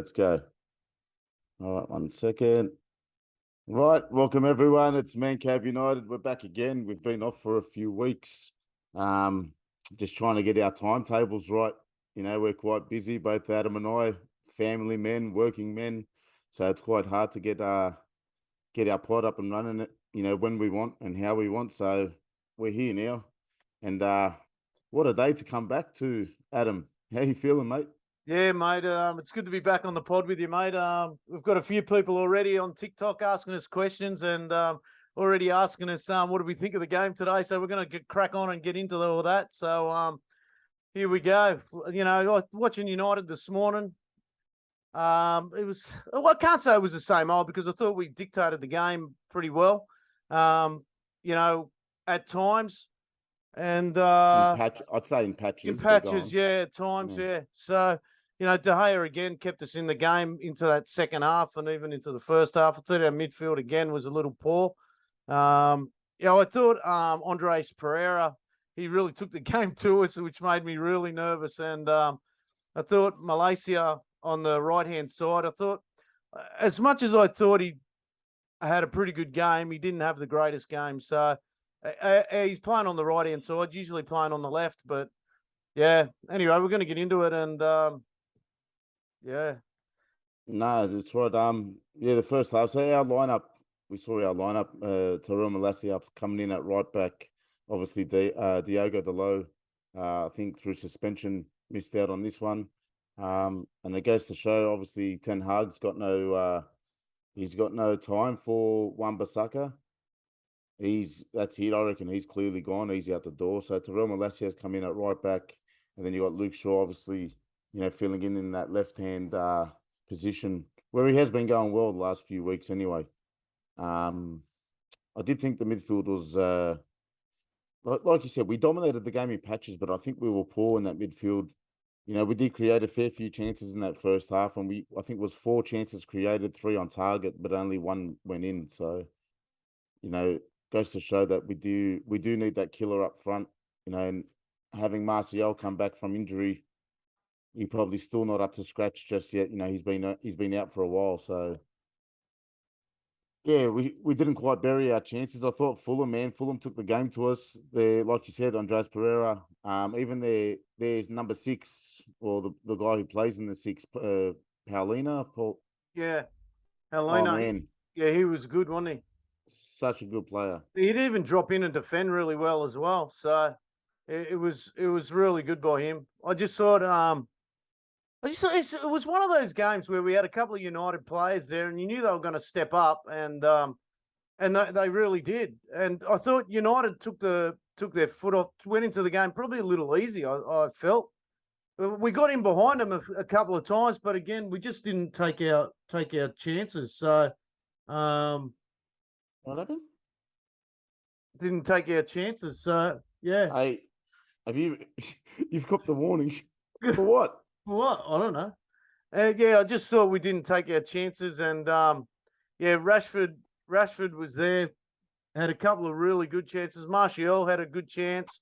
let's go. All right, 1 second. Right, welcome everyone. It's Manchesterunited United. We're back again. We've been off for a few weeks. Just trying to get our timetables right. We're quite busy, both Adam and I, family men, working men. So it's quite hard to get our pod up and running, when we want and how we want. So we're here now. And what a day to come back to, Adam. How you feeling, mate? Yeah, mate. It's good to be back on the pod with you, mate. We've got a few people already on TikTok asking us questions and already asking us what do we think of the game today. So we're going to crack on and get into all that. So here we go. Watching United this morning. It was. Well, I can't say it was the same old because I thought we dictated the game pretty well. At times. And I'd say in patches. In patches, yeah, at times, yeah. So, De Gea again kept us in the game into that second half and even into the first half. I thought our midfield again was a little poor. I thought Andres Pereira, he really took the game to us, which made me really nervous. And I thought Malaysia on the right-hand side, I thought as much as I thought he had a pretty good game, he didn't have the greatest game. So he's playing on the right-hand side, usually playing on the left, but yeah. Anyway, we're going to get into it, and yeah. No, that's right. The first half. So we saw our lineup. Tyrell Malacia coming in at right back. Obviously, Diogo Dalot, I think through suspension, missed out on this one. And it goes to show, obviously, Ten Hag's got no. He's got no time for Wan-Bissaka. That's it. I reckon he's clearly gone. He's out the door. So Tyrell Malacia has come in at right back, and then you got Luke Shaw, obviously, filling in that left hand position where he has been going well the last few weeks. Anyway, I did think the midfield was like you said, we dominated the game in patches, but I think we were poor in that midfield. We did create a fair few chances in that first half, and I think it was 4 chances created, 3 on target, but only 1 went in. So, goes to show that we do need that killer up front, and having Martial come back from injury, he's probably still not up to scratch just yet. He's been out for a while. So yeah, we didn't quite bury our chances. I thought Fulham took the game to us. Like you said, Andres Pereira, even there's number 6, or the guy who plays in the 6, Paulina. Yeah, Paulina. Oh man, yeah, he was good, wasn't he? Such a good player. He'd even drop in and defend really well as well. So it was really good by him. I just thought it was one of those games where we had a couple of United players there, and you knew they were going to step up, and they really did. And I thought United took their foot off, went into the game probably a little easy. I felt we got in behind them a couple of times, but again, we just didn't take our chances. So. What happened? Didn't take our chances, so yeah. Hey, you've copped the warnings for what? What? I don't know. I just thought we didn't take our chances, and Rashford was there, had a couple of really good chances. Martial had a good chance.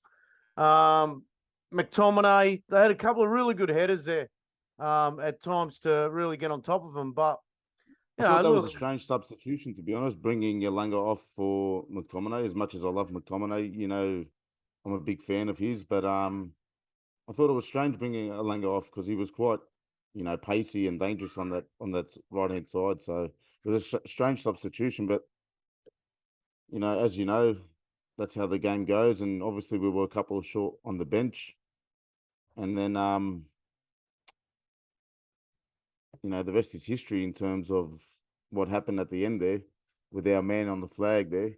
McTominay, they had a couple of really good headers there at times to really get on top of them, but. I thought that was a strange substitution, to be honest, bringing Elanga off for McTominay. As much as I love McTominay, I'm a big fan of his, but I thought it was strange bringing Elanga off because he was quite, pacey and dangerous on that right-hand side. So it was a strange substitution, but, as you know, that's how the game goes. And obviously we were a couple of short on the bench. And then, the rest is history in terms of what happened at the end there with our man on the flag there.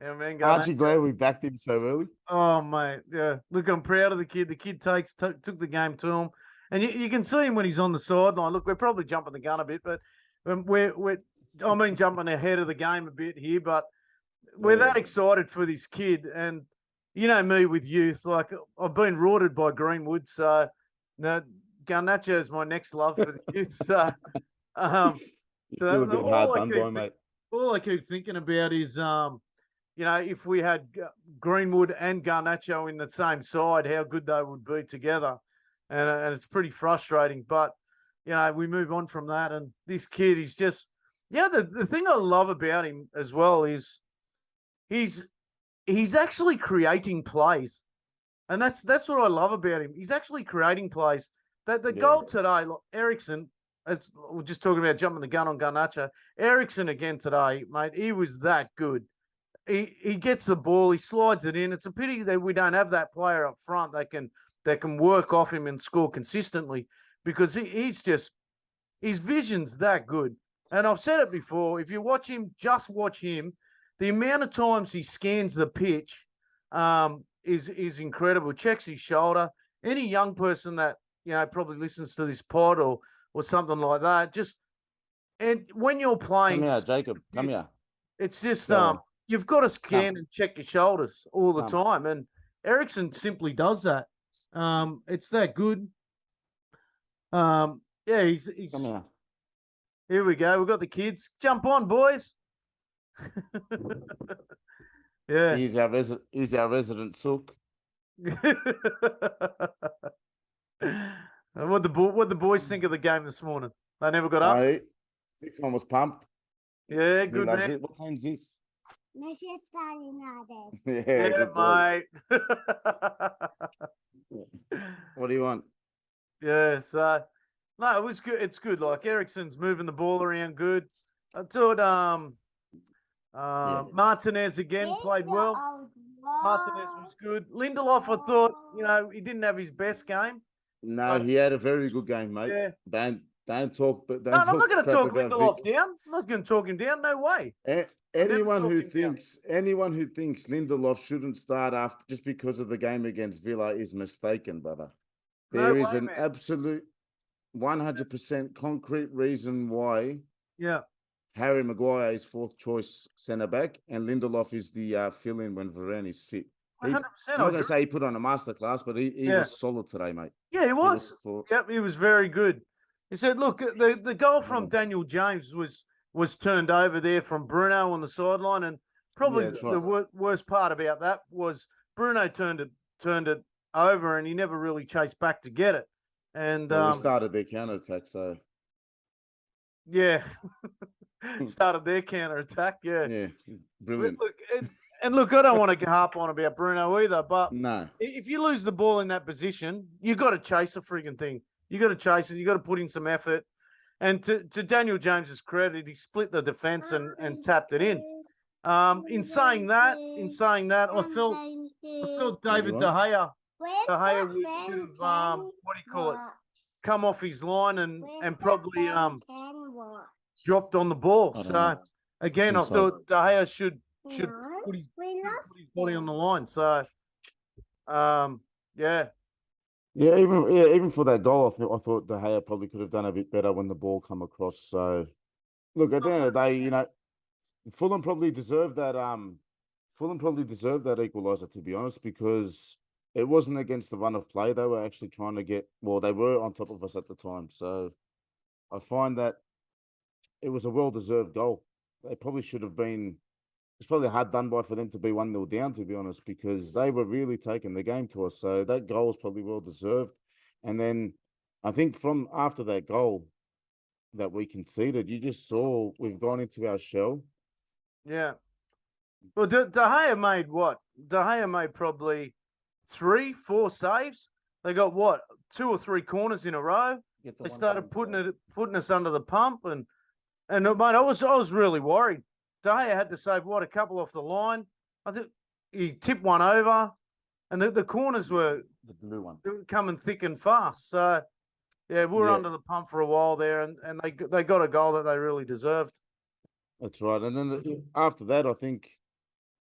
Aren't you glad we backed him so early? Oh, mate, yeah. Look, I'm proud of the kid. The kid took the game to him. And you can see him when he's on the sideline. Look, we're probably jumping the gun a bit, but we're jumping ahead of the game a bit here, but we're that excited for this kid. And me with youth, like I've been rorted by Greenwood, so Garnacho is my next love for the youth. So, you feel a bit hard done by, mate. All I keep thinking about is, if we had Greenwood and Garnacho in the same side, how good they would be together. And it's pretty frustrating. But, we move on from that. And this kid is just, the thing I love about him as well is he's actually creating plays. And that's what I love about him. He's actually creating plays. That the goal today, like Ericsson, we're just talking about jumping the gun on Garnacho. Ericsson again today, mate, he was that good. He gets the ball, he slides it in. It's a pity that we don't have that player up front that can work off him and score consistently, because he's just, his vision's that good. And I've said it before, if you watch him, just watch him. The amount of times he scans the pitch is incredible. Checks his shoulder. Any young person that probably listens to this pod or something like that, and when you're playing, come here, Jacob. Come here. It's just you've got to scan and check your shoulders all the time, and Ericsson simply does that. It's that good. He's come here. Here we go. We've got the kids. Jump on, boys. Yeah. He's our resident sook. What the boys think of the game this morning? They never got up. This one was pumped. Yeah, good man. It. What time's this? Manchester United. Yeah, good mate. What do you want? Yeah, so no, it was good. It's good. Like Ericsson's moving the ball around good. I thought Martinez again played well. Martinez was good. Lindelof, I thought, he didn't have his best game. No, he had a very good game, mate. Yeah. Don't talk, but no, I'm not going to talk Lindelof down. I'm not going to talk him down. No way. Anyone who thinks Lindelof shouldn't start after just because of the game against Villa is mistaken, brother. There is an absolute 100% concrete reason why. Yeah. Harry Maguire is fourth choice centre back, and Lindelof is the fill-in when Varane is fit. 100%. I'm not going to say he put on a masterclass, but he was solid today, mate. Yeah, he was. He was very good. He said, look, the goal from Daniel James was turned over there from Bruno on the sideline, and probably the worst part about that was Bruno turned it over, and he never really chased back to get it. And we started their counter-attack, so... Yeah. Started their counter-attack, Yeah, brilliant. Look, I don't want to harp on about Bruno either, but no, if you lose the ball in that position, you got to chase the freaking thing. You got to chase it. You got to put in some effort. And to Daniel James's credit, he split the defense and tapped it in. In saying that, I felt David De Gea should have, come off his line and probably dropped on the ball. So again, I thought De Gea should put his body on the line. So even for that goal, I thought De Gea probably could have done a bit better when the ball come across. So look, at the end of the day, Fulham probably deserved that. Fulham probably deserved that equaliser, to be honest, because it wasn't against the run of play. They were actually trying to they were on top of us at the time. So I find that it was a well-deserved goal. They probably should have been. It's probably hard done by for them to be 1-0 down, to be honest, because they were really taking the game to us. So that goal was probably well-deserved. And then I think from after that goal that we conceded, you just saw we've gone into our shell. Yeah. Well, De Gea made what? De Gea made probably 3-4 saves. They got what? 2 or 3 corners in a row. They started putting us under the pump, and mate, I was really worried. De Gea had to save a couple off the line. I think he tipped one over, and the corners were coming thick and fast. So yeah, we were under the pump for a while there, and they got a goal that they really deserved. That's right. And then after that, I think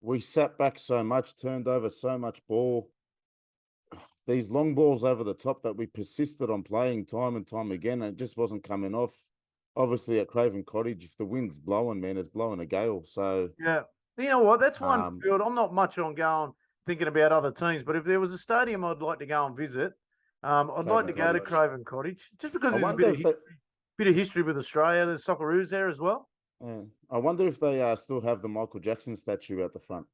we sat back so much, turned over so much ball. These long balls over the top that we persisted on playing time and time again, and it just wasn't coming off. Obviously, at Craven Cottage, if the wind's blowing, man, it's blowing a gale. So yeah, you know what? That's one field. I'm not much on going thinking about other teams, but if there was a stadium I'd like to go and visit, I'd like to go to Craven Cottage, just because there's a bit of history with Australia. There's Socceroos there as well. I wonder if they still have the Michael Jackson statue at the front.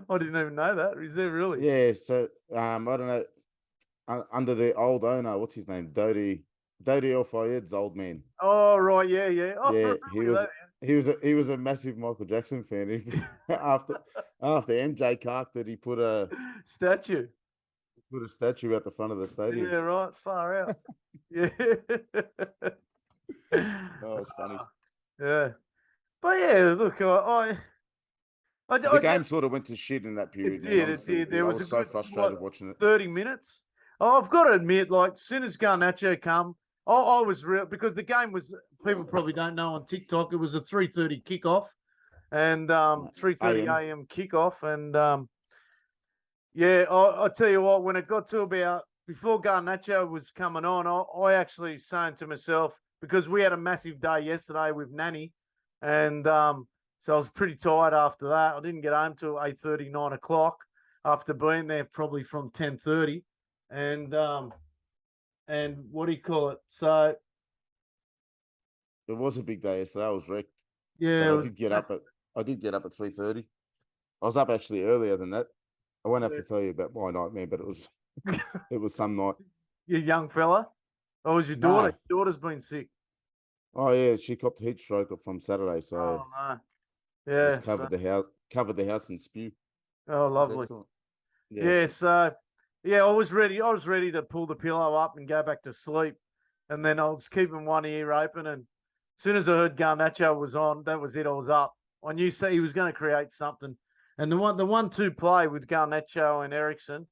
I didn't even know that. Is there really? Yeah. So I don't know. Under the old owner, what's his name? Dodi Dodi El Fayed's old man. Oh, right. Yeah, yeah. Oh, Yeah, really? he was a massive Michael Jackson fan. After MJ carked it, he put Statue. a statue at the front of the stadium. Yeah, right. Far out. Yeah. Oh, it's funny. Yeah. But yeah, look, The game sort of went to shit in that period, it man. did. It Honestly, did. There I was was a so good, frustrated what, watching it. 30 minutes. Oh, I've got to admit, like, as soon as Garnacho come, I was real because the game was. People probably don't know on TikTok. It was a 3:30 kickoff, and 3:30 a.m. kickoff, and yeah, I tell you what, when it got to about before Garnacho was coming on, I actually saying to myself because we had a massive day yesterday with Nanny, and so I was pretty tired after that. I didn't get home till 8:30, 9 o'clock after being there probably from 10:30, and what do you call it? So It was a big day yesterday. I was wrecked. yeah, But I did get up at 3:30. I was up actually earlier than that. I won't have to tell you about my nightmare, but it was some night. your young fella. Oh, was your No. daughter? Your daughter's been sick. Oh yeah, she copped heat stroke from Saturday, so Oh no. Yeah. just covered the house in spew. Oh, It was lovely. excellent. Yeah. So yeah, I was ready. I was ready to pull the pillow up and go back to sleep. And then I was keeping one ear open. And as soon as I heard Garnacho was on, that was it. I was up. I knew he was going to create something. And the 1-2 play with Garnacho and Ericsson,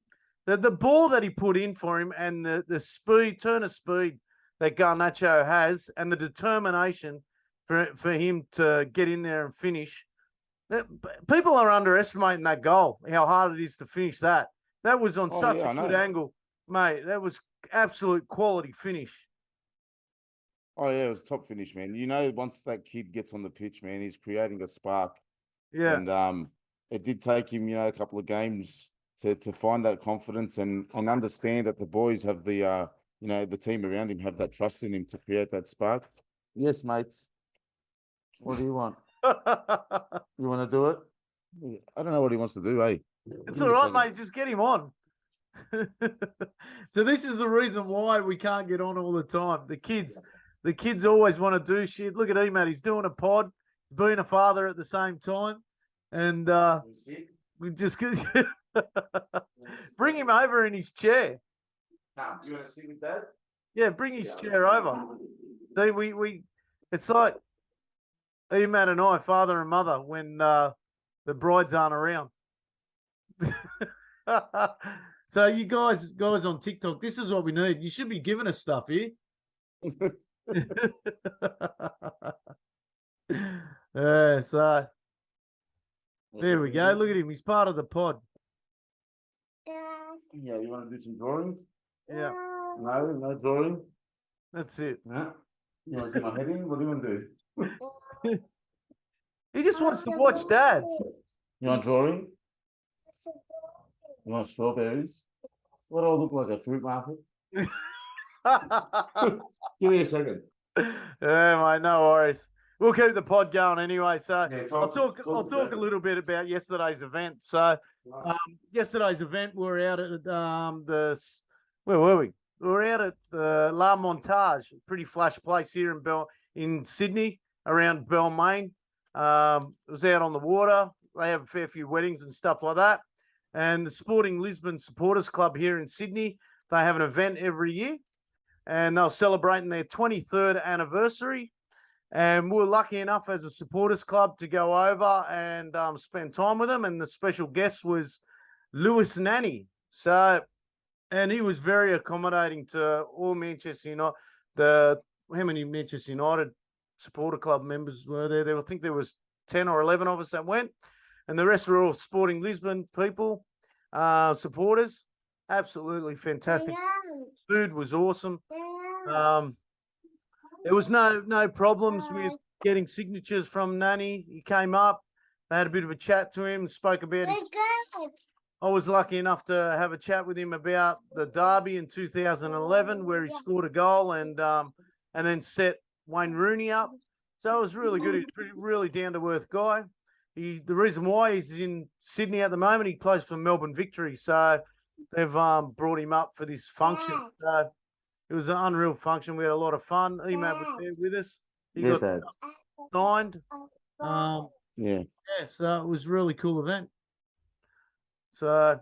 the ball that he put in for him and the turn of speed that Garnacho has and the determination for him to get in there and finish. People are underestimating that goal, how hard it is to finish that. That was on such a good angle, mate. That was absolute quality finish. Oh yeah, it was top finish, man. You know, once that kid gets on the pitch, man, he's creating a spark. Yeah. And it did take him, you know, a couple of games to find that confidence and understand that the boys have the you know, the team around him have that trust in him to create that spark. Yes, mates. What do you want? You want to do it? I don't know what he wants to do, eh? It's all right, mate. Just get him on. So this is the reason why we can't get on all the time. The kids always want to do shit. Look at Emad. He's doing a pod, being a father at the same time. And we just bring him over in his chair. You want to sit with Dad? Yeah, bring his chair over. It's like Emad and I, father and mother, when the brides aren't around. So you guys on TikTok, this is what we need. You should be giving us stuff here. So there we go. Look at him. He's part of the pod. Yeah, you want to do some drawings? Yeah. No drawing. That's it. No. You want to get my head in? What do you want to do? He just wants to watch Dad. You want drawing? You want strawberries? What do I look like, a fruit market? Give me a second. Yeah, mate, no worries. We'll keep the pod going anyway. So Yeah, I'll talk a little bit about yesterday's event. So yesterday's event, we're out at where were we? We were out at the La Montage, pretty flash place here in Sydney, around Balmain. It was out on the water. They have a fair few weddings and stuff like that. And the Sporting Lisbon Supporters Club here in Sydney, they have an event every year, and they're celebrating their 23rd anniversary. And we were lucky enough as a supporters club to go over and spend time with them. And the special guest was Lewis Nanny. So, and he was very accommodating to all Manchester United. How many Manchester United supporter club members were there? I think there was 10 or 11 of us that went. And the rest were all Sporting Lisbon people, supporters. Absolutely fantastic. Food was awesome. There was no problems with getting signatures from Nanny. He came up. They had a bit of a chat to him, spoke about his... I was lucky enough to have a chat with him about the derby in 2011, where he scored a goal and then set Wayne Rooney up. So it was really good. He's a really down-to-earth guy. The reason why he's in Sydney at the moment, he plays for Melbourne Victory. So they've brought him up for this function. So It was an unreal function. We had a lot of fun. Emad was there with us. He Yeah, got Dad. signed. Yeah. Yeah, so it was a really cool event. So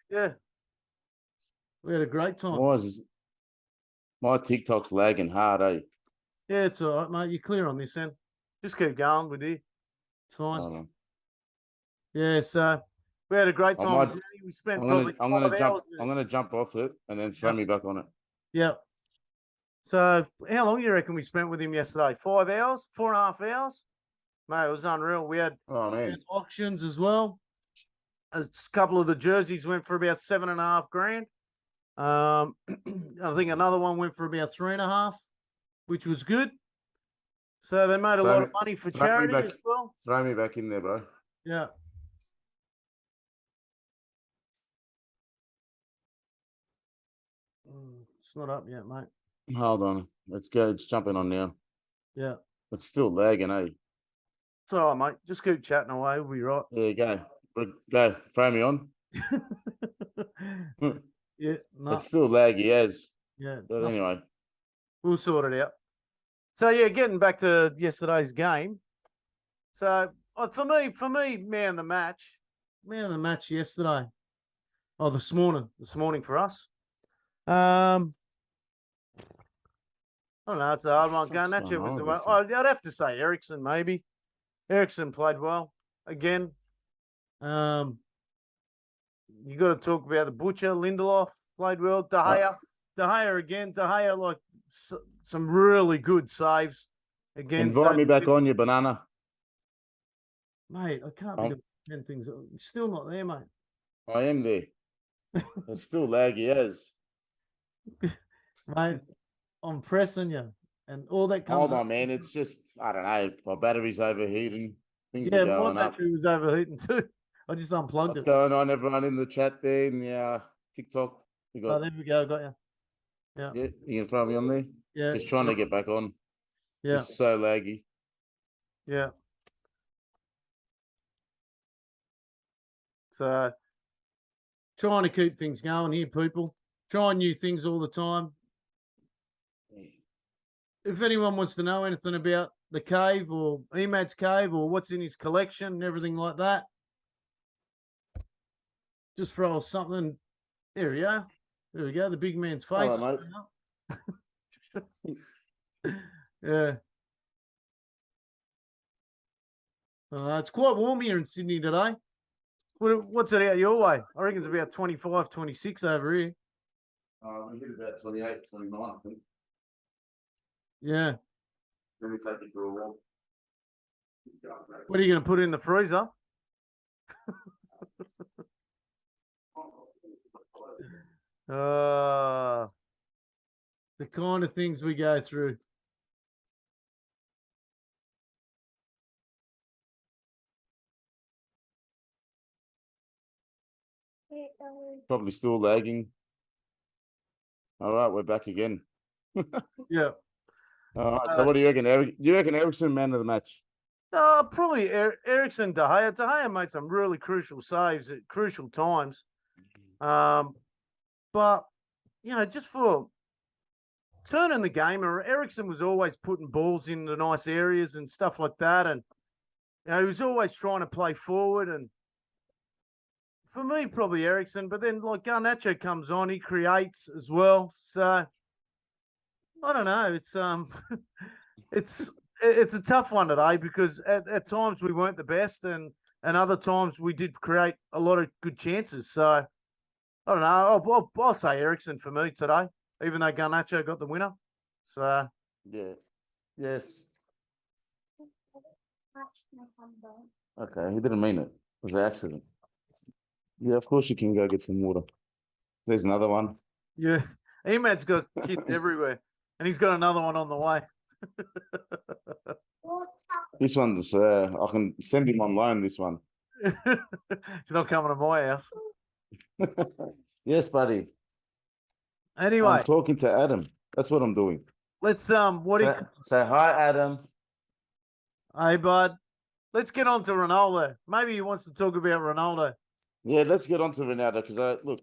yeah, we had a great time. My TikTok's lagging hard, eh? Yeah, it's all right, mate. You're clear on this end. Just keep going with you. It's fine. Yeah, so we had a great time. We spent probably 5 hours. I'm gonna jump off it and then throw me back on it. Yeah. So how long do you reckon we spent with him yesterday? 5 hours? 4.5 hours? Mate, it was unreal. We had auctions as well. A couple of the jerseys went for about 7.5 grand. I think another one went for about 3.5, which was good. So they made a lot of money for charity as well. Throw me back in there, bro. Yeah. It's not up yet, mate. Hold on. Let's go. It's jumping on now. Yeah. It's still lagging, eh? It's all right, mate. Just keep chatting away. We'll be right. There you go. Go. Throw me on. Yeah. No. It's still laggy as. Yeah. But anyway. We'll sort it out. So, yeah, getting back to yesterday's game. So, for me, man of the match yesterday. Oh, this morning for us. I don't know. It's a hard one. Garnacho was the one. I'd have to say Ericsson, maybe. Ericsson played well again. You got to talk about the Butcher. Lindelof played well. De Gea again. De Gea, like some really good saves again. Invite me back on, you banana. Mate, I can't think of 10 things. Still not there, mate. I am there. It's still laggy as. Mate, I'm pressing you. And all that comes Hold on, man. It's just, I don't know. My battery's overheating. Things are going up. My battery was overheating too. I just unplugged What's it. going on, everyone in the chat there in the TikTok? Oh, there we go. Got you. Yeah. Yeah, you can throw me on there? Yeah. Just trying to get back on. Yeah. It's so laggy. Yeah. So, trying to keep things going here, people. Trying new things all the time. If anyone wants to know anything about the cave or Emad's cave or what's in his collection and everything like that, just throw something. There we go. There we go. The big man's face. Hello, mate. Yeah. It's quite warm here in Sydney today. What's it out your way? I reckon it's about 25, 26 over here. We hit about 28, 29, I think. Yeah. Let me take you for a walk. What are you going to put in the freezer? The kind of things we go through. Probably still lagging. All right, we're back again. Yeah. All right. So, what do you reckon? Do you reckon Ericsson man of the match? Probably Ericsson. De Gea made some really crucial saves at crucial times. But just for turning the game, Ericsson was always putting balls into nice areas and stuff like that, and he was always trying to play forward. And for me, probably Ericsson. But then, like Garnacho comes on, he creates as well. So I don't know. It's a tough one today because at times we weren't the best, and other times we did create a lot of good chances. So I don't know. I'll say Ericsson for me today, even though Garnacho got the winner. So yeah, yes. Okay, he didn't mean it. It was an accident. Yeah, of course you can go get some water. There's another one. Yeah, Emad's got kids everywhere, and he's got another one on the way. This one's I can send him on loan. This one. He's not coming to my house. Yes, buddy. Anyway, I'm talking to Adam. That's what I'm doing. Let's say hi, Adam. Hey, bud. Let's get on to Ronaldo. Maybe he wants to talk about Ronaldo. Yeah, let's get on to Ronaldo because look,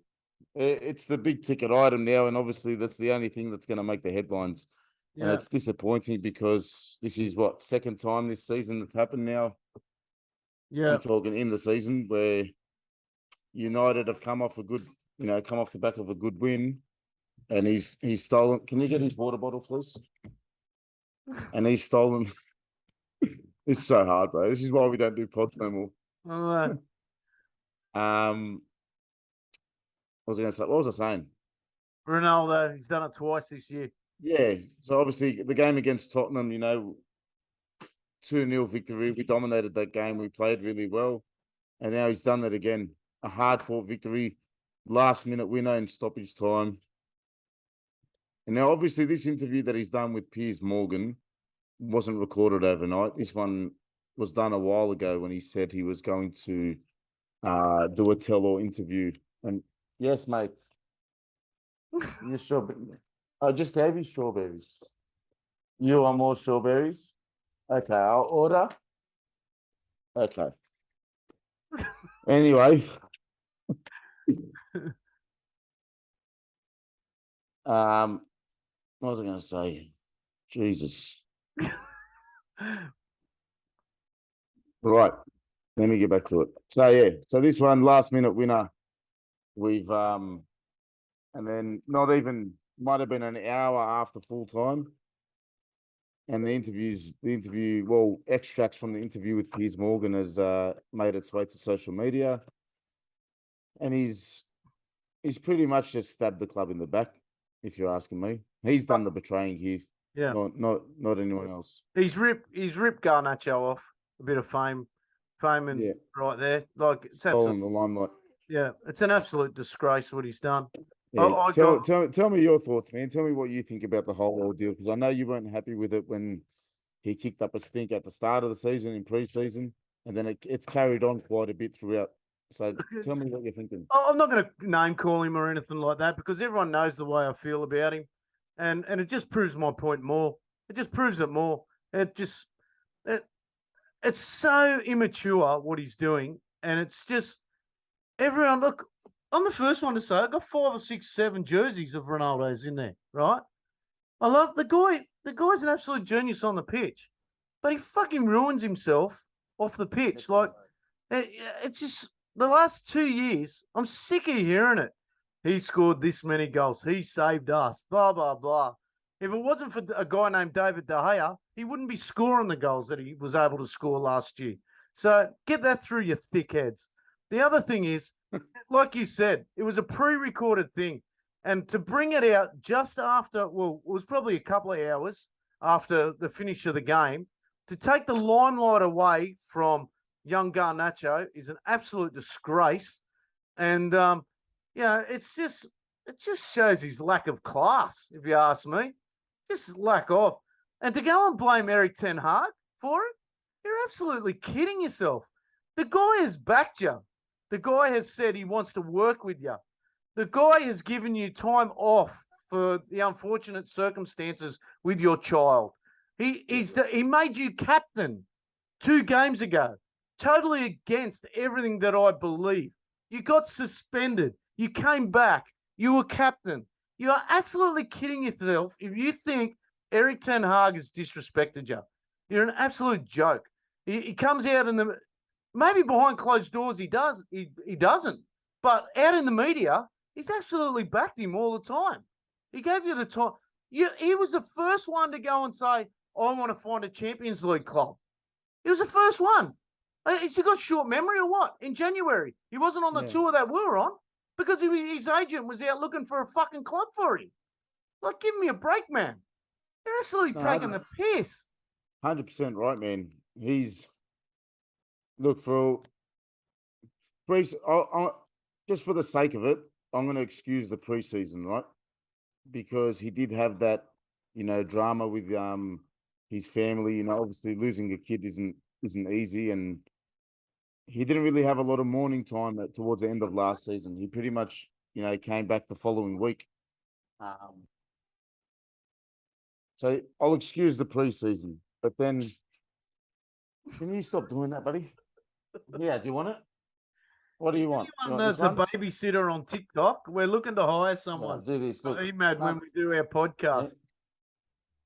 It's the big ticket item now, and obviously that's the only thing that's going to make the headlines. And Yeah. it's disappointing because this is what, second time this season that's happened now. Yeah. I'm talking in the season where United have come off the back of a good win, and he's stolen. Can you get his water bottle, please? And he's stolen. It's so hard, bro. This is why we don't do pods no more. All right. What was I saying? Ronaldo, he's done it twice this year. Yeah. So obviously the game against Tottenham, 2-0 victory. We dominated that game. We played really well. And now he's done that again. A hard-fought victory, last-minute winner in stoppage time. And now, obviously, this interview that he's done with Piers Morgan wasn't recorded overnight. This one was done a while ago when he said he was going to do a tell-all interview. And yes, mate. You I just gave you strawberries. You want more strawberries? Okay, I'll order. Okay. Anyway. What was I going to say? Jesus. Right. Let me get back to it. So yeah, this one, last minute winner. We've and then might have been an hour after full time. And extracts from the interview with Piers Morgan has made its way to social media. And he's pretty much just stabbed the club in the back, if you're asking me. He's done the betraying here. Yeah. Not anyone else. He's ripped Garnacho off a bit of fame and right there. Like it's Stolen the limelight. Yeah, it's an absolute disgrace what he's done. Yeah. Tell me your thoughts, man. Tell me what you think about the whole ordeal, because I know you weren't happy with it when he kicked up a stink at the start of the season in pre-season, and then it's carried on quite a bit throughout. So tell me what you're thinking. I'm not going to name call him or anything like that, because everyone knows the way I feel about him, and it just proves my point more. It just proves it more. It's so immature what he's doing, and it's just everyone. Look, I'm the first one to say I got 5 or 6, 7 jerseys of Ronaldo's in there, right? I love the guy. The guy's an absolute genius on the pitch, but he fucking ruins himself off the pitch. Like it's just the last 2 years. I'm sick of hearing it. He scored this many goals. He saved us. Blah blah blah. If it wasn't for a guy named David De Gea, he wouldn't be scoring the goals that he was able to score last year. So get that through your thick heads. The other thing is, like you said, it was a pre-recorded thing. And to bring it out just after, well, it was probably a couple of hours after the finish of the game, to take the limelight away from young Garnacho is an absolute disgrace. And, it just shows his lack of class, if you ask me. Just lack of. And to go and blame Eric Ten Hag for it, you're absolutely kidding yourself. The guy has backed you. The guy has said he wants to work with you. The guy has given you time off for the unfortunate circumstances with your child. He made you captain 2 games ago, totally against everything that I believe. You got suspended. You came back. You were captain. You are absolutely kidding yourself if you think Eric Ten Hag has disrespected you. You're an absolute joke. He comes out maybe behind closed doors he does. He doesn't. But out in the media, he's absolutely backed him all the time. He gave you the time. He was the first one to go and say, I want to find a Champions League club. He was the first one. Has he got short memory or what? In January, he wasn't on the tour that we were on because his agent was out looking for a fucking club for him. Like, give me a break, man. They're absolutely taking the piss. 100% right, man. Look, just for the sake of it, I'm going to excuse the preseason, right? Because he did have that, drama with his family. Obviously losing a kid isn't easy, and he didn't really have a lot of morning time towards the end of last season. He pretty much, came back the following week. So I'll excuse the preseason, but then can you stop doing that, buddy? Yeah, do you want it? What do you want? You Anyone want that's this a one? babysitter on TikTok, we're looking to hire Yeah, someone. do this. Look, Emad, when we do our podcast.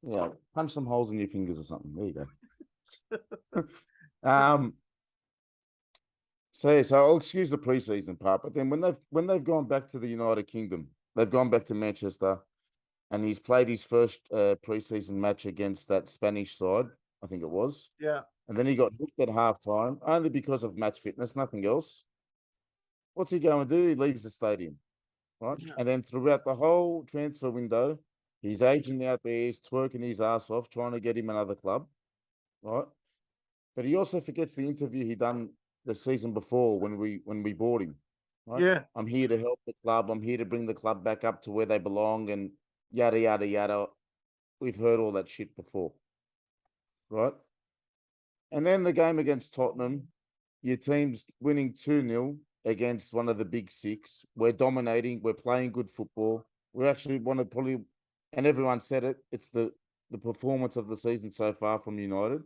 yeah, punch some holes in your fingers or something. There you go. So I'll excuse the preseason part, but then when they've gone back to the United Kingdom, they've gone back to Manchester, and he's played his first preseason match against that Spanish side, I think it was. Yeah. And then he got hooked at halftime, only because of match fitness, nothing else. What's he going to do? He leaves the stadium, right? Yeah. And then throughout the whole transfer window, his agent out there is twerking his ass off, trying to get him another club, right? But he also forgets the interview he done the season before when we bought him. Right? Yeah. I'm here to help the club. I'm here to bring the club back up to where they belong, and yada yada yada. We've heard all that shit before, right? And then the game against Tottenham, your team's winning 2-0 against one of the big six. We're dominating. We're playing good football. We're actually one of probably, and everyone said it. It's the performance of the season so far from United.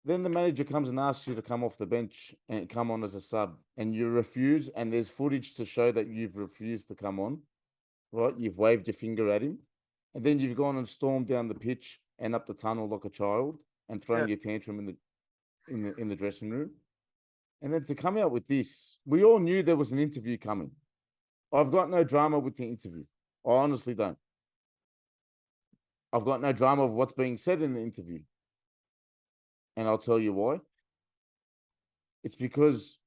Then the manager comes and asks you to come off the bench and come on as a sub, and you refuse. And there's footage to show that you've refused to come on, right? You've waved your finger at him, and then you've gone and stormed down the pitch and up the tunnel like a child and thrown your tantrum in the dressing room. And then to come out with this, we all knew there was an interview coming. I've got no drama with the interview. I honestly don't. I've got no drama of what's being said in the interview. And I'll tell you why. It's because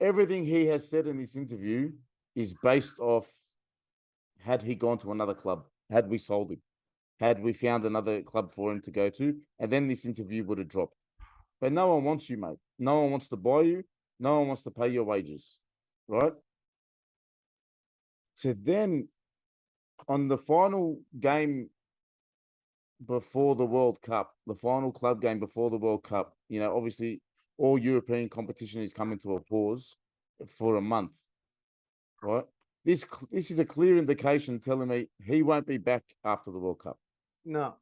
everything he has said in this interview is based off had he gone to another club, had we sold him, had we found another club for him to go to, and then this interview would have dropped. But no one wants you, mate. No one wants to buy you. No one wants to pay your wages, right? So then on the final game before the World Cup, the final club game before the World Cup, obviously all European competition is coming to a pause for a month, right? This is a clear indication telling me he won't be back after the World Cup. No.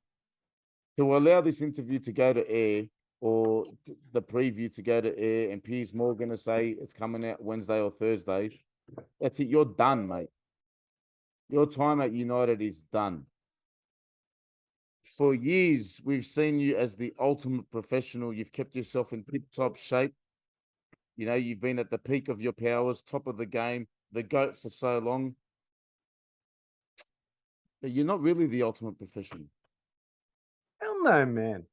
To allow this interview to go to air or the preview to go to air and Piers Morgan to say it's coming out Wednesday or Thursday, that's it. You're done, mate. Your time at United is done. For years, we've seen you as the ultimate professional. You've kept yourself in tip-top shape. You've been at the peak of your powers, top of the game, the GOAT for so long. But you're not really the ultimate professional. Hell no, man.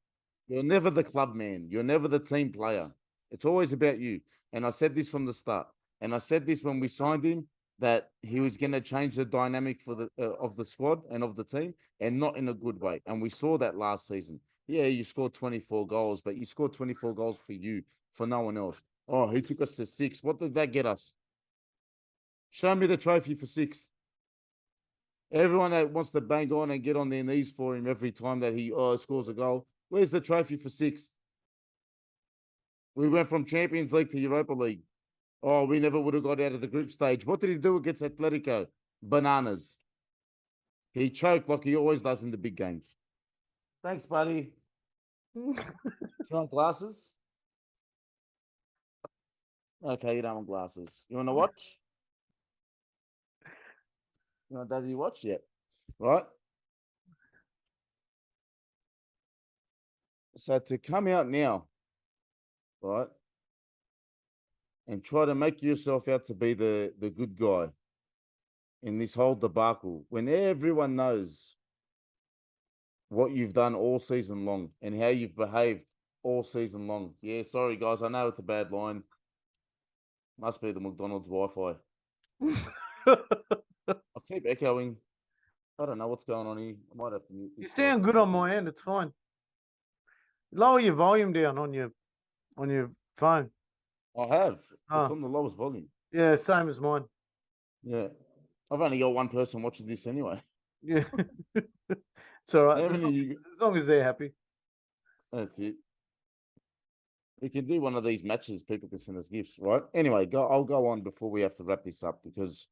You're never the club man. You're never the team player. It's always about you. And I said this from the start. And I said this when we signed him, that he was going to change the dynamic for the of the squad and of the team, and not in a good way. And we saw that last season. Yeah, you scored 24 goals, but you scored 24 goals for you, for no one else. Oh, he took us to 6. What did that get us? Show me the trophy for 6. Everyone that wants to bang on and get on their knees for him every time that he scores a goal, where's the trophy for 6th? We went from Champions League to Europa League. Oh, we never would have got out of the group stage. What did he do against Atletico? Bananas. He choked like he always does in the big games. Thanks, buddy. You want glasses? Okay, you don't want glasses. You want to watch? You want Daddy to watch? Yeah. Right? So to come out now, right, and try to make yourself out to be the good guy in this whole debacle, when everyone knows what you've done all season long and how you've behaved all season long. Yeah, sorry, guys. I know it's a bad line. Must be the McDonald's Wi-Fi. I'll keep echoing. I don't know what's going on here. I might have to mute this. You sound good on my end. It's fine. Lower your volume down on your phone. I have. Oh. It's on the lowest volume. Yeah, same as mine. Yeah. I've only got one person watching this anyway. Yeah. It's all right. You... As long as they're happy. That's it. We can do one of these matches. People can send us gifts, right? Anyway, I'll go on before we have to wrap this up, because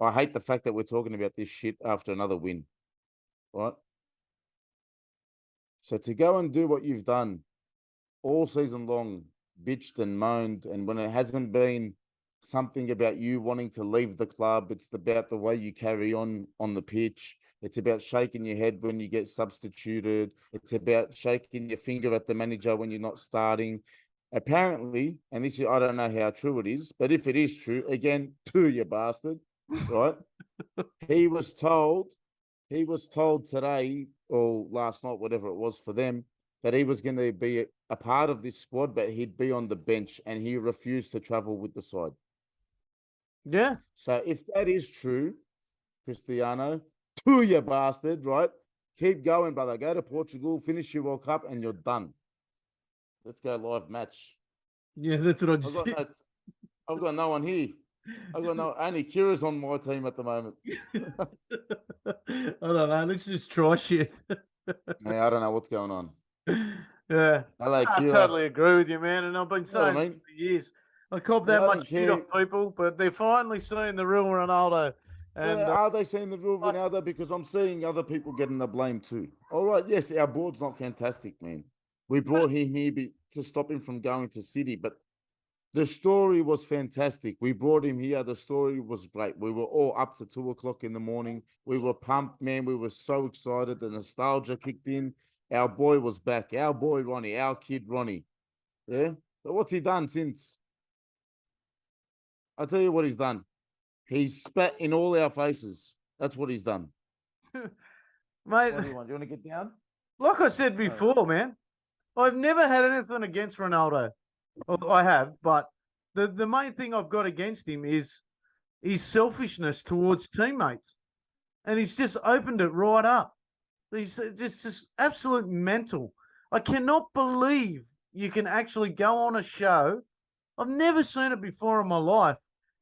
I hate the fact that we're talking about this shit after another win, right? So to go and do what you've done all season long, bitched and moaned, and when it hasn't been something about you wanting to leave the club, it's about the way you carry on the pitch. It's about shaking your head when you get substituted. It's about shaking your finger at the manager when you're not starting. Apparently, and this is, I don't know how true it is, but if it is true, again, you bastard, right? He was told today or last night, whatever it was for them, that he was going to be a part of this squad, but he'd be on the bench, and he refused to travel with the side. Yeah. So if that is true, Cristiano, you bastard, right? Keep going, brother. Go to Portugal, finish your World Cup, and you're done. Let's go live match. Yeah, that's what I just said. I've got no one here. I've got only Kira's on my team at the moment. I don't know. Let's just try shit. Yeah, I don't know what's going on. Yeah. Hello, I Kira. totally agree with you, man. And I've been saying I this mean? for years. I cop that I much don't shit off care. people, but they're finally seeing the real Ronaldo. And Well, are they seeing the real Ronaldo? Because I'm seeing other people getting the blame too. All right, yes, our board's not fantastic, man. We brought him here to stop him from going to City, but the story was fantastic. We brought him here. The story was great. We were all up to 2:00 in the morning. We were pumped, man. We were so excited. The nostalgia kicked in. Our boy was back. Our boy Ronnie, our kid Ronnie. Yeah. But what's he done since? I'll tell you what he's done. He's spat in all our faces. That's what he's done. mate, What do you want? You want to get down? like I said before, man, I've never had anything against Ronaldo. Well, I have, but the main thing I've got against him is his selfishness towards teammates. And he's just opened it right up. He's just absolute mental. I cannot believe you can actually go on a show. I've never seen it before in my life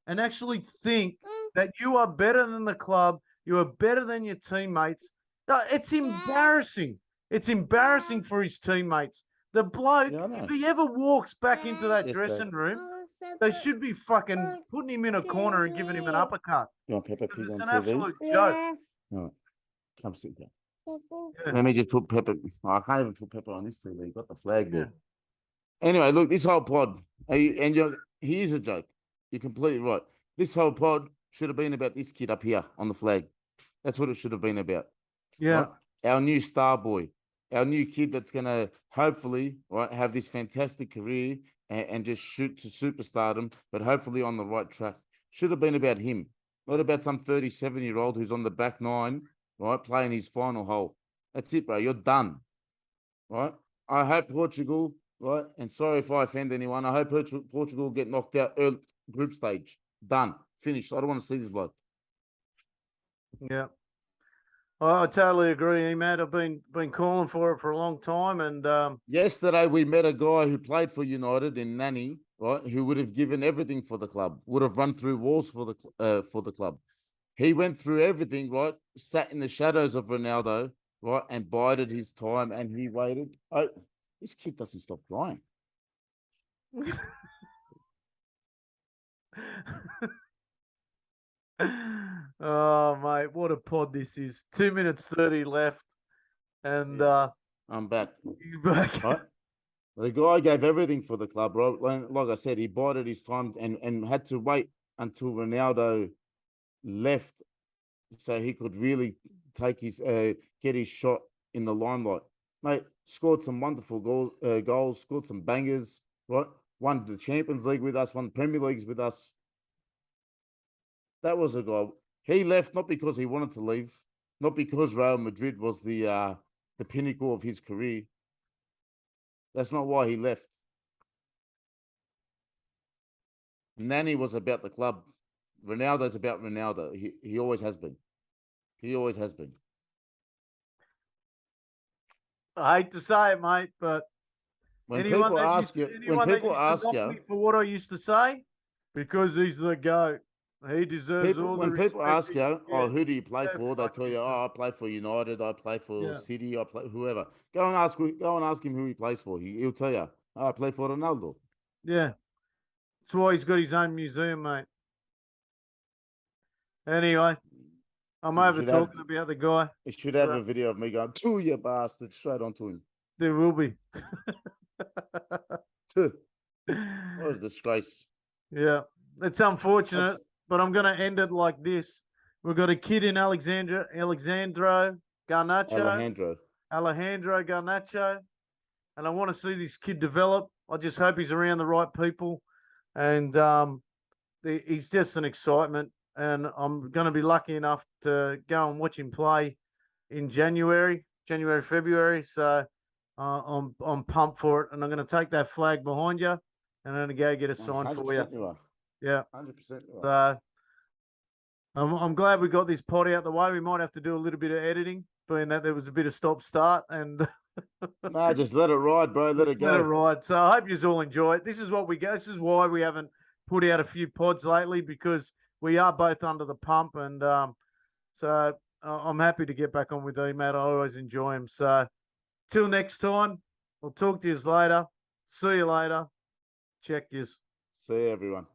and actually think that you are better than the club. You are better than your teammates. No, it's embarrassing. It's embarrassing for his teammates. The bloke, if he ever walks back into that dressing room, they should be fucking putting him in a corner and giving him an uppercut. You want Peppa Pig It's on an TV? absolute joke. No. Come sit down. Yeah. Let me just put Peppa. Oh, I can't even put Peppa on this TV. You got the flag there. Yeah. Anyway, look, this whole pod, here's a joke. You're completely right. This whole pod should have been about this kid up here on the flag. That's what it should have been about. Yeah. Right? Our new star boy, our new kid that's going to hopefully have this fantastic career and just shoot to superstardom, but hopefully on the right track. Should have been about him, not about some 37-year-old who's on the back nine, right, playing his final hole. That's it, bro. You're done, right? I hope Portugal, right, and sorry if I offend anyone, I hope Portugal get knocked out early group stage. Done. Finished. I don't want to see this bloke. Yeah. I totally agree, Matt. I've been calling for it for a long time, and yesterday we met a guy who played for United in Nani, right? Who would have given everything for the club, would have run through walls for the club. He went through everything, right? Sat in the shadows of Ronaldo, right, and bided his time, and he waited. Oh, this kid doesn't stop crying. Oh, mate, what a pod this is. 2 minutes 30 left. And I'm back. you're back. Right? The guy gave everything for the club, right? Like I said, he bided his time and had to wait until Ronaldo left so he could really take his get his shot in the limelight. Mate, scored some wonderful goals, scored some bangers, right? Won the Champions League with us, won the Premier Leagues with us. That was a guy. He left not because he wanted to leave, not because Real Madrid was the pinnacle of his career. That's not why he left. Nani was about the club. Ronaldo's about Ronaldo. He always has been. He always has been. I hate to say it, mate, but when people ask you for what I used to say, because he's the GOAT. He deserves all the respect. When people ask you, oh, who do you play for? They tell you, yourself. oh, I play for United, I play for City, I play whoever. Go and ask him who he plays for. He'll tell you, oh, I play for Ronaldo. Yeah. That's why he's got his own museum, mate. Anyway, I'm over talking about the guy. It should have a video of me going, "To you bastard," straight onto him. There will be. a disgrace. Yeah, it's unfortunate, That's- but I'm going to end it like this. We've got a kid in Alejandro Garnacho. Alejandro Garnacho, and I want to see this kid develop. I just hope he's around the right people, and he's just an excitement. And I'm going to be lucky enough to go and watch him play in January, February. So I'm pumped for it, and I'm going to take that flag behind you, and I'm going to go get a sign for you. 100% you are. Yeah, 100% you are. So I'm glad we got this pod out the way. We might have to do a little bit of editing, being that there was a bit of stop-start, and No, just let it ride, bro. Let it go. let it ride. So I hope you all enjoy it. This is what we go. This is why we haven't put out a few pods lately, because we are both under the pump, and so I'm happy to get back on with you, Matt. I always enjoy him. So till next time, I'll talk to you later. See you later. Check yous. See you, everyone.